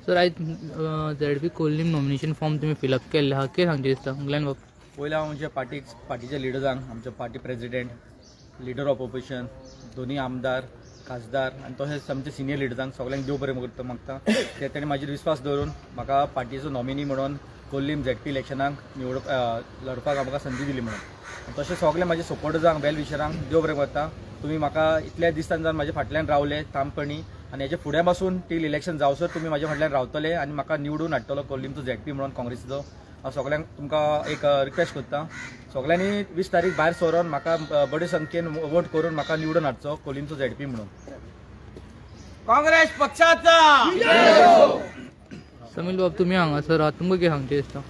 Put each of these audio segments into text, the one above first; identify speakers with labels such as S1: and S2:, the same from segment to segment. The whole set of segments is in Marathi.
S1: सर आयज ZP कोल्लीम नॉमिनेशन फॉर्म तुम्ही फिलअप केल्ले आहा कितें सांगचे दिसता ग्लेन बाब?
S2: पयलीं हांव म्हणजे पार्टीच्या लिडरांक आमच्या party president leader of opposition दोन्ही आमदार खासदार आनी तशेंच आमच्या सिनियर लिडरांक सगळ्यांक देव बरें करता मागता ते तेणें म्हाजेर विस्वास दवरून म्हाका पार्टीचो नॉमिनी म्हणून कोल्लीम ZP इलेक्शनाक लडपाक म्हाका संदी दिली म्हणून तशें सगळे म्हाजे सपोर्टर्सांक वेल विशरांक देव बरें करता. तुम्ही म्हाका इतल्या दिसांनी जावन म्हाज्या फाटल्यान रावले तामपणी आनी हेजे फुडें पासून टील इलेक्शन जावसर तुमी म्हाज्या फाटल्यान रावतले आनी म्हाका निवडून हाडटलो कोल्लीमचो ZP म्हणून काँग्रेसीचो. हांव सगळ्यांक तुमकां एक रिक्वेस्ट करता सगळ्यांनी 20 तारीख भायर सरोन म्हाका बडे संख्येन वोट करून म्हाका निवडून हाडचो कोल्लीमचो ZP म्हणून. काँग्रेस पक्षाचा
S1: समील बाब तुम्ही हांगासर आहात तुमकां कितें सांगचे दिसता?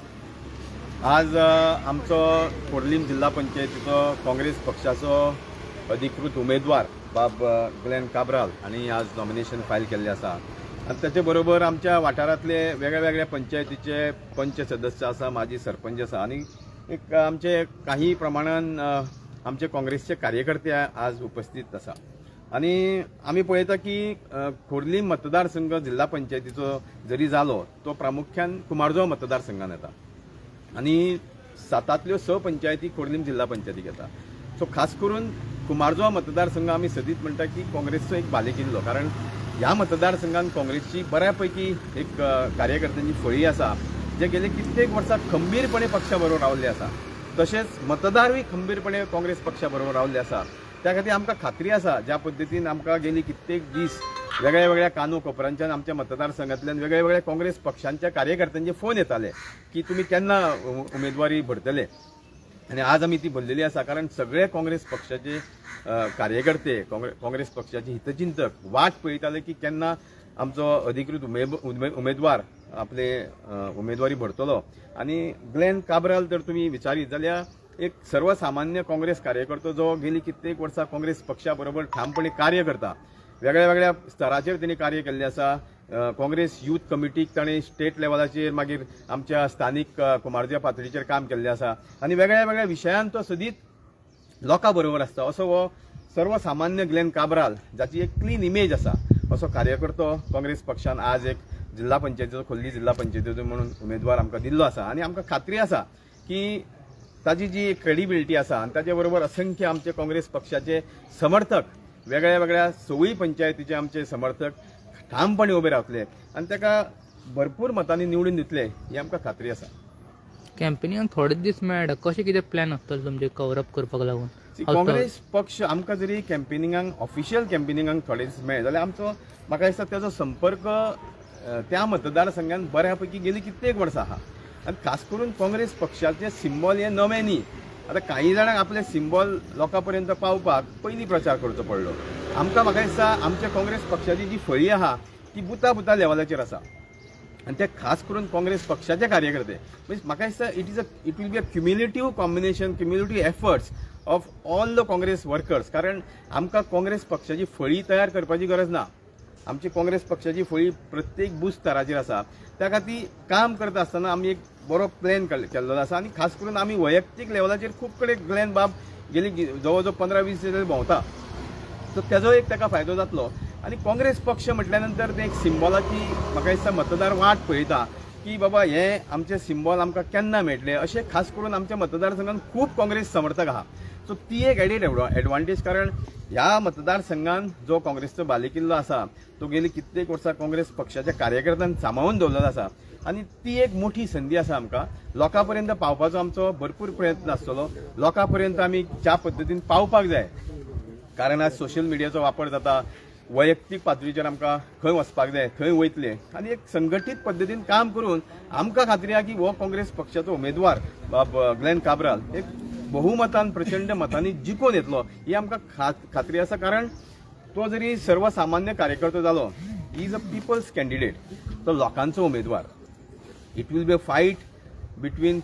S3: आज आमचो कोर्लीम जिल्हा पंचायतीचो काँग्रेस पक्षाचो अधिकृत उमेदवार बाब ग्लेन काब्राल हांणी आज नॉमिनेशन फायल केल्लें आसा आनी ताचे बरोबर आमच्या वाठारांतले वेगळ्या वेगळ्या पंचायतीचे पंच सदस्य आसा माजी सरपंच आसा आनी एक आमचे काही प्रमाणान आमचे काँग्रेसचे कार्यकर्ते आज उपस्थित आसा आनी आमी पळयता की खोर्लीम मतदारसंघ जिल्हा पंचायतीचो जरी जालो तो प्रामुख्यान कुमारजुवा मतदारसंघान येता आनी 7 पंचायती खोर्लीम जिल्हा पंचायतीक येता. सो खास करून कुमारजुवा मतदारसंघ आमी सदीत म्हणटा की काँग्रेसचो एक बालेकिल्लो कारण ह्या मतदारसंघान काँग्रेसची बऱ्यापैकी एक कार्यकर्त्यांची फळी आसा जे गेले कित्येक वर्सां खंबीरपणे पक्षा बरोबर रावल्ले आसा तशेंच मतदारूय खंबीरपणे काँग्रेस पक्षा बरोबर रावल्ले आसा. त्या खातीर आमकां खात्री आसा ज्या पद्दतीन आमकां गेली कित्येक दीस वेगळ्या वेगळ्या कानो कोपरांच्यान आमच्या मतदारसंघांतल्यान वेगळ्या वेगळ्या काँग्रेस पक्षांच्या कार्यकर्त्यांचे फोन येताले की तुमी केन्ना उमेदवारी भरतले आनी आज आमी ती भरलेली आसा कारण सगळे काँग्रेस पक्षाचे कार्यकर्ते काँग्रेस पक्षाचे हितचिंतक वाट पळयताले की केन्ना आमचो अधिकृत उमेदवार आपले उमेदवारी भरतलो. आनी ग्लेन काब्राल तर तुमी विचारीत जाल्यार एक सर्वसामान्य काँग्रेस कार्यकर्तो जो गेली कित्येक वर्सां काँग्रेस पक्षा बरोबर ठामपणे कार्य करता. वेगळ्या वेगळ्या स्तराचेर तेणी कार्य केल्लें आसा. काँग्रेस यूथ कमिटीक ताणें स्टेट लेवलाचेर मागीर आमच्या स्थानीक कुमारजुवा पातळीचेर काम केल्लें आसा आनी वेगळ्या वेगळ्या विशयान तो सदीत लोकां बरोबर आसता असो हो सर्वसामान्य ग्लेन काब्राल जाची एक क्लीन इमेज आसा असो कार्यकर्तो काँग्रेस पक्षान आज एक जिल्हा पंचायतीचो खोर्ली जिल्हा पंचायतीचो म्हणून उमेदवार आमकां दिल्लो आसा आनी आमकां खात्री आसा की ताची जी क्रेडिबिलिटी आसा आनी ताचे बरोबर असंख्य आमचे काँग्रेस पक्षाचे समर्थक वेगळ्या वेगळ्या 16 पंचायतीचे आमचे समर्थक ठामपणे उबे रावतले आनी ताका भरपूर मतांनी निवडून दितले ही आमकां खात्री आसा.
S1: कॅम्पेनिंगाक थोडे दीस मेळटा कशें कितें प्लॅन आसतलो तुमचे कवरअप करपाक लागून?
S3: काँग्रेस पक्ष आमकां जरी कॅम्पेनिंगाक ऑफिशियल कॅम्पेनिंगाक थोडे दीस मेळ्ळे जाल्यार आमचो म्हाका दिसता तेजो संपर्क त्या मतदारसंघान बऱ्यापैकी गेली कित्येक वर्सां आहा आनी खास करून काँग्रेस पक्षाचे सिंबॉल हे नवे न्ही. आतां काही जाणांक आपले सिंबॉल लोकां पर्यंत पावपाक पयलीं प्रचार करचो पडलो. आमकां म्हाका दिसता आमच्या काँग्रेस पक्षाची जी फळी आहा ती बुता लेवलाचेर आसा आनी ते खास करून काँग्रेस पक्षाचे कार्यकर्ते म्हणजे म्हाका दिसता it will be a cumulative combination cumulative efforts of all the Congress workers कारण आमकां काँग्रेस पक्षाची फळी तयार करपाची गरज ना. आमची काँग्रेस पक्षाची फळी प्रत्येक बूथ स्तराचेर आसा त्या खातीर काम करता आसतना आमी एक बरो प्लॅन केल्लो आसा आनी खास करून आमी वैयक्तीक लेवलाचेर खूब कडेन ग्लेन बाब गेली जवळ जवळ 15-20 दीस भोंवता सो तेजो एक ताका फायदो जातलो आनी काँग्रेस पक्ष म्हटल्या नंतर ते एक सिंबॉलाची म्हाका दिसता मतदार वाट पळयता की बाबा हे आमचे सिंबॉल आमकां केन्ना मेळटले अशें खास करून आमच्या मतदारसंघात खूब काँग्रेस समर्थक आहा. सो ती एक एडीड एडवांटेज कारण ह्या मतदारसंघान जो काँग्रेसचो बालेकिल्लो आसा तो गेली कित्येक वर्सां काँग्रेस पक्षाच्या कार्यकर्त्यांक सांबाळून दवरलेलो आसा आनी ती एक मोठी संदी आसा आमकां लोकां पर्यंत पावपाचो आमचो भरपूर प्रयत्न आसतलो. लोकां पर्यंत आमी ज्या पद्दतीन पावपाक जाय कारण आज सोशल मिडियाचो वापर जाता वैयक्तीक पातळीचेर आमकां खंय वचपाक जाय थंय वयतले आनी एक संघटीत पद्दतीन काम करून आमकां खात्री आहा की हो काँग्रेस पक्षाचो उमेदवार बाब ग्लेन काब्राल एक बहुमतान प्रचंड मतांनी जिखून येतलो ही आमकां खात्री आसा कारण तो जरी सर्वसामान्य कार्यकर्तो जालो he is a people's candidate तो लोकांचो उमेदवार. It will be a fight between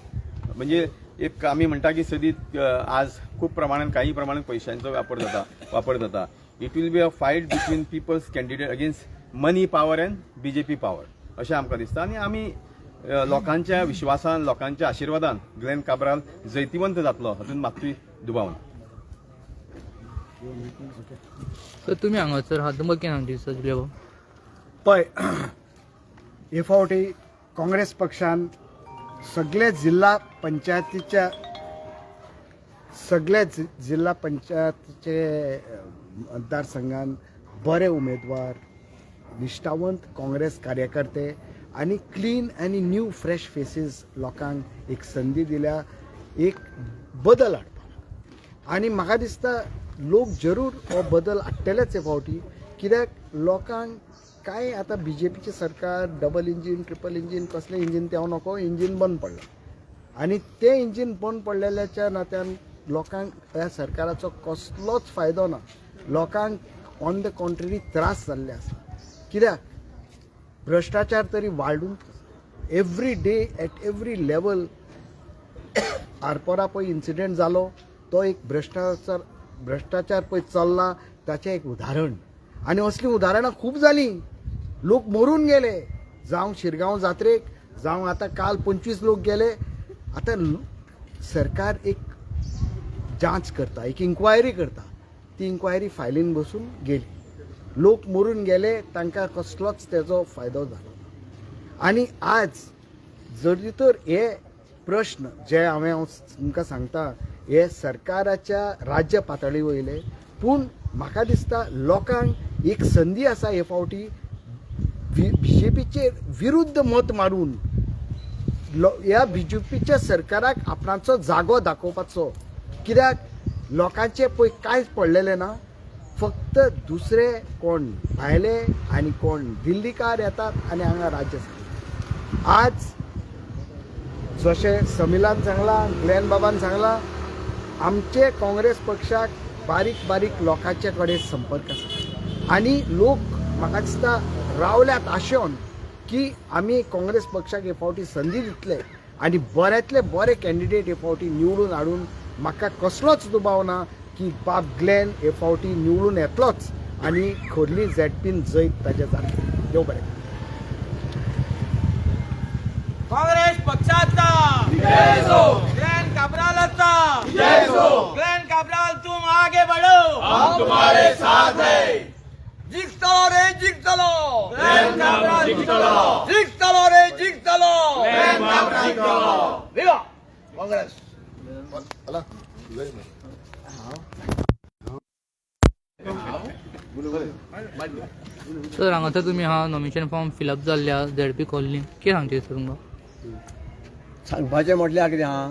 S3: म्हणजे एक आमी म्हणटा की सदीत आज खूप प्रमाणात काही प्रमाणात पैशांचो वापर जाता. It will be a fight between people's candidate against money power and BJP power अशें आमकां दिसता आनी आमी लोकांच्या विश्वासान लोकांच्या आशिर्वादान ग्लेन काब्राल जैतिवंत जातलो हातूंत मात्तूय दुबाव ना.
S1: सर तुमी हांगासर आहात तुमकां कितें सांगचे दिसता जुल्या बाब?
S4: पळय हे फावटी काँग्रेस पक्षान सगळे जिल्हा पंचायतीच्या मतदारसंघान बरे उमेदवार निश्ठावंत काँग्रेस कार्यकर्ते आणि क्लीन आणि न्यू फ्रेश फेसीस लोकांक एक संधी दिल्या एक बदल हाडपाक आणि म्हाका दिसता लोक जरूर हो बदल हाडटलेच हे फावटी कित्याक लोकांक काय आता बीजेपीचे सरकार डबल इंजीन ट्रिपल इंजीन कसले इंजीन तें नको इंजीन बंद पडला आणि ते इंजीन बंद पडलेल्याच्या नात्यान लोकांक ह्या सरकाराचो कसलोच फायदो ना लोकांक ऑन द कॉन्ट्ररी त्रास जाल्ले आसा कित्याक भ्रश्टाचार तरी वाडून every day at every level Arpora पळय इन्सिडेंट जालो तो एक भ्रश्टाचार पळय चल्ला ताचें एक उदाहरण आणि असली उदाहरणां खूब जालीं लोक मरून गेले जावं शिरगांव जात्रेक जावं आतां काल 25 लोक गेले आतां सरकार एक जांच करता एक इन्क्वायरी करता ती इन्क्वायरी फायलीन बसून गेली लोक मरून गेले तांकां कसलोच तेजो फायदो जालो आनी आज जरी तर हे प्रश्न जे हांवें तुमकां सांगता हे सरकाराच्या राज्य पातळी वयले पूण म्हाका दिसता लोकांक एक संदी आसा हे फावटी बीजेपीचे विरुद्ध मत मारून ह्या बीजेपीच्या सरकाराक आपणाचो जागो दाखोवपाचो कित्याक लोकांचे पळय कांयच पडलेलें ना फक्त दुसरे कोण भायले आनी कोण दिल्लीकार येतात आनी हांगा राज्य सांगतात आज जशें समिलान सांगलां ग्लेन बाबान सांगलां आमचे काँग्रेस पक्षाक बारीक बारीक लोकांचे कडेन संपर्क आसा आनी लोक म्हाका दिसता रावल्यात आशेन की आमी काँग्रेस पक्षाक हे फावटी संदी दितले आनी बऱ्यांतले बरे कॅन्डिडेट हे फावटी निवडून हाडून म्हाका कसलोच दुबाव ना की बाब ग्लेन हे फावटी निवडून येतलोच आनी खोर्ली झेडपीन जैत ताचे जातले देव बरें
S5: काँग्रेस पक्षाचा ग्लेन काब्रालचा ग्लेन काब्राल तुम आगे बढ़ो हम तुम्हारे साथ हैं जिग चलो रे जिग चलो ग्लेन काब्राल जिग चलो जिग चलो रे जिग चलो ग्लेन काब्राल जिग चलो विवा काँग्रेस
S1: सर हांगासर तुमी हा नॉमिनेशन फॉर्म फिलअप जाल्ल्या झेडपी कॉलनी कितें सांगचे सर तुमकां
S6: सांगपाचें म्हटल्यार कितें आहा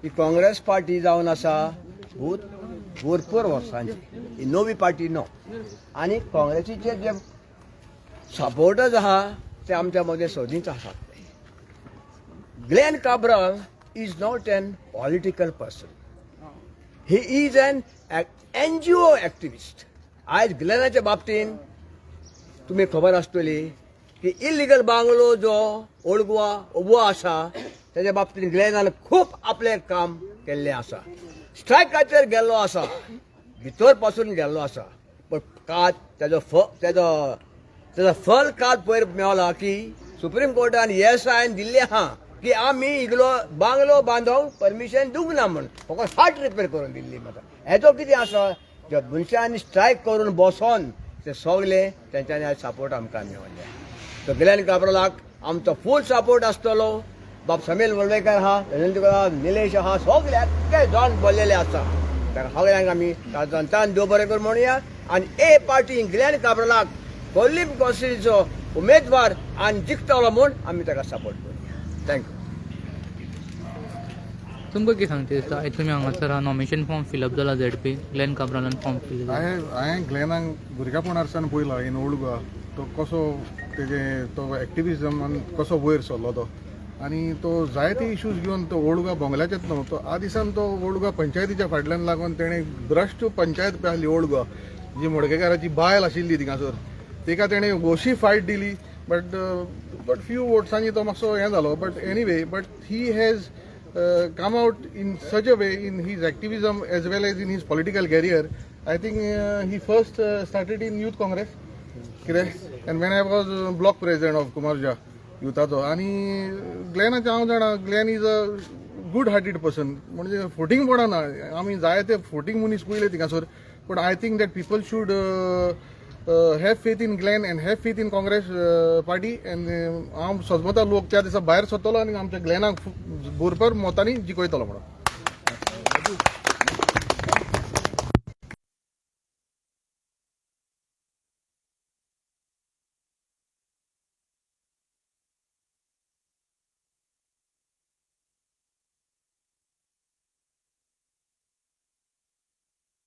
S6: ही काँग्रेस पार्टी जावन आसा भरपूर वर्सांची ही नवी पार्टी न्हू आनी काँग्रेसीचे जे सपोर्टर्स आहा ते आमच्या मदें सदींच आसात Glenn Cabral is not an political person he is an NGO activist आयज ग्लेनाच्या बाबतीन तुमी खबर आसतली की इलिगल बांगलो जो ओल्ड गोवा उबो आसा तेज्या बाबतीन ग्लेनान खूब आपलें काम केल्लें आसा स्ट्रायकाचेर गेल्लो आसा भितर पासून गेल्लो आसा पण काल तेजो फल काल पयर मेळ्ळा की सुप्रीम कोर्टान येसायन दिल्लें आहा की आमी इगलो बांगलो बांदोवंक परमिशन दिवंक ना म्हण फकत हार्ट रिपेर करून दिल्ली म्हाका हेजो कितें आसा जे मनशांनी स्ट्रायक करून बसोन ते सगळे तेंच्यांनी आज सपोर्ट आमकां मेळ्ळे तो ग्लेन काब्रालाक आमचो फूल सपोर्ट आसतलो बाब समील वळवयकर आहा निलेश आहा सगळे एक्के जावन बोललेले आसा तर सगळ्यांक आमी तांतान देव बरें कर म्हणुया आनी ए पार्टी ग्लेन काब्रालाक कोल्लीम कॉन्स्टिट्युन्सीचो उमेदवार आनी जिखतलो म्हूण आमी ताका सपोर्ट करुया थँक्यू
S1: तुमकां कितें सांगचे दिसता आयज तुमी हांगासर नॉमिनेशन फॉर्म फिलअप जाला झेडपी ग्लेन काब्रालान फॉर्म फिल
S7: हांवें ग्लेनाक भुरग्यापणारसान पयलो इन ओल्ड गोवा तो कसो तेजे तो एक्टिविजमान कसो वयर सरलो तो आनी तो जायते इश्यूज घेवन तो ओल्ड गोवा बोंगल्याचेच न्हू तो आ दिसान तो ओल्ड गोवा पंचायतीच्या फाटल्यान लागून तेणें भ्रश्ट पंचायत पळय आसली ओल्ड गोवा जी मडकेकाराची बायल आशिल्ली थिंगासर तिका तेणें वोशी फायट दिली बट फ्यू वोट्सांनी तो मातसो हें जालो but anyway but he has come out in such a way in his activism as well as in his political career. I think he first started in Youth Congress, and when I was block president of Kumarja Youthacho, and Glennaचे हांव जाणा Glenn is a good-hearted person. म्हणजे voting पडना आमी जाय ते voting मनीस पयले थिंगासर, but I think that people should have faith in Glenn and have faith in Congress party and हांव सजमता लोक त्या दिसा भायर सरतलो आनी आमच्या ग्लॅनाक भरपूर मतांनी जिखयतलो म्हणून.